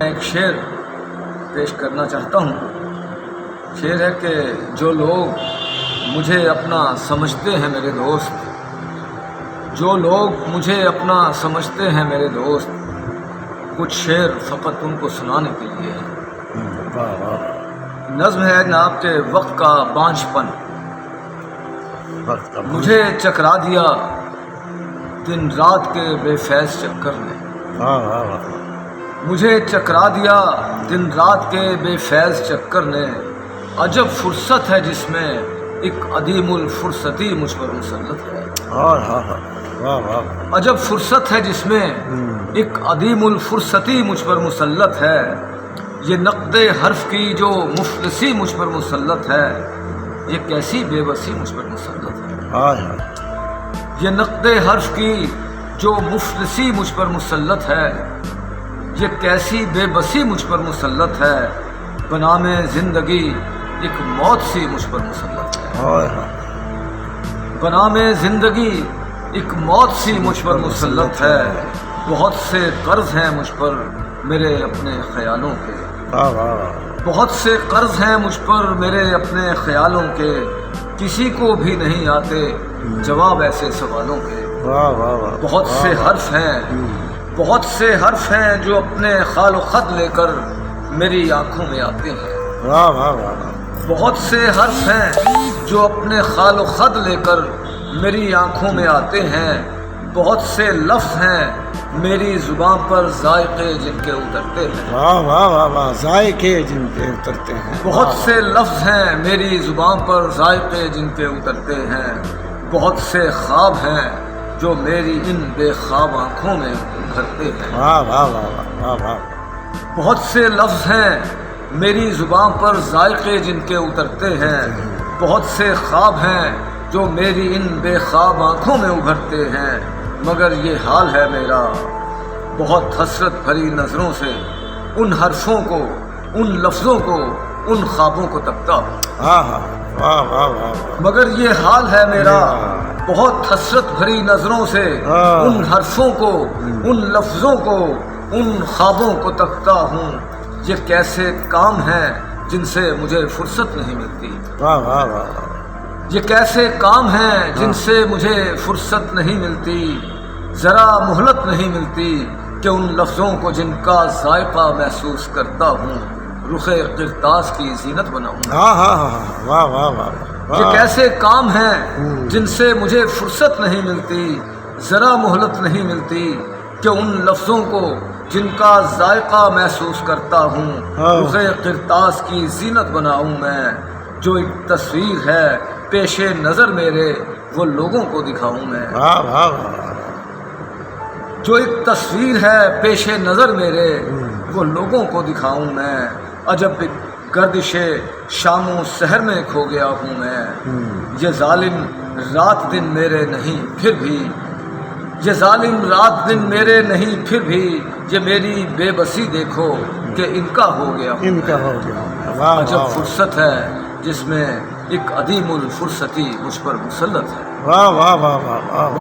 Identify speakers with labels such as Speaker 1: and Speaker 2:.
Speaker 1: ایک شعر پیش کرنا چاہتا ہوں۔ شعر ہے کہ جو لوگ مجھے اپنا سمجھتے ہیں میرے دوست، جو لوگ مجھے اپنا سمجھتے ہیں میرے دوست، کچھ شعر فقط ان کو سنانے کے لیے ہے۔ نظم ہے جناب کہ وقت کا بانجھ پن مجھے چکرا دیا دن رات کے بے فیض چکر نے، مجھے چکرا دیا دن رات کے بے فیض چکر نے۔ عجب فرصت ہے جس میں ایک عدیم الفرصتی مجھ پر مسلط ہے، عجب فرصت ہے جس میں ایک عدیم الفرصتی مجھ پر مسلط ہے۔ یہ نقد حرف کی جو مفلسی مجھ پر مسلط ہے، یہ کیسی بے بسی مجھ پر مسلط ہے۔ یہ نقد حرف کی جو مفلسی مجھ پر مسلط ہے، یہ کیسی بے بسی مجھ پر مسلط ہے۔ بنام زندگی ایک موت سی مجھ پر مسلط ہے، بنام زندگی ایک موت سی مجھ پر مسلط ہے۔ بہت سے قرض ہیں مجھ پر میرے اپنے خیالوں کے، بہت سے قرض ہیں مجھ پر میرے اپنے خیالوں کے، کسی کو بھی نہیں آتے جواب ایسے سوالوں کے۔ بہت سے حرف ہیں، بہت سے حرف ہیں جو اپنے خال و خط لے کر میری آنکھوں میں آتے ہیں۔ بہت سے حرف ہیں جو اپنے خال و خط لے کر میری آنکھوں میں آتے ہیں۔ بہت سے لفظ ہیں میری زبان پر ذائقے جن کے اترتے ہیں،
Speaker 2: ذائقے جن کے اترتے ہیں۔
Speaker 1: بہت سے لفظ ہیں میری زبان پر ذائقے جن کے اترتے ہیں۔ بہت سے خواب ہیں جو میری ان بے خواب آنکھوں میں ابھرتے ہیں۔ بہت سے لفظ ہیں میری زبان پر ذائقے جن کے اترتے ہیں۔ بہت سے خواب ہیں جو میری ان بے خواب آنکھوں میں ابھرتے ہیں۔ مگر یہ حال ہے میرا بہت حسرت بھری نظروں سے ان حرفوں کو، ان لفظوں کو، ان خوابوں کو تکتا ہوں۔ مگر یہ حال ہے میرا بہت حسرت بھری نظروں سے ان حرفوں کو، ان لفظوں کو، ان خوابوں کو تکتا ہوں۔ یہ کیسے کام ہیں جن سے مجھے فرصت نہیں ملتی، یہ کیسے کام ہیں جن سے مجھے فرصت نہیں ملتی۔ ذرا مہلت نہیں ملتی کہ ان لفظوں کو جن کا ذائقہ محسوس کرتا ہوں رخ قرطاس کی زینت بناؤں۔ یہ کیسے کام ہیں جن سے مجھے فرصت نہیں ملتی، ذرا مہلت نہیں ملتی کہ ان لفظوں کو جن کا ذائقہ محسوس کرتا ہوں رخ قرطاس کی زینت بناؤں میں۔ جو ایک تصویر ہے پیش نظر میرے وہ لوگوں کو دکھاؤں میں، جو ایک تصویر ہے پیش نظر میرے وہ لوگوں کو دکھاؤں میں۔ عجب گردش شام و سحر میں کھو گیا ہوں میں، یہ ظالم رات دن میرے نہیں پھر بھی، یہ ظالم رات دن میرے نہیں پھر بھی، یہ میری بے بسی دیکھو کہ ان کا ہو گیا ہوں۔ عجب فرصت ہے جس میں ایک عدیم الفرصتی مجھ پر مسلط ہے۔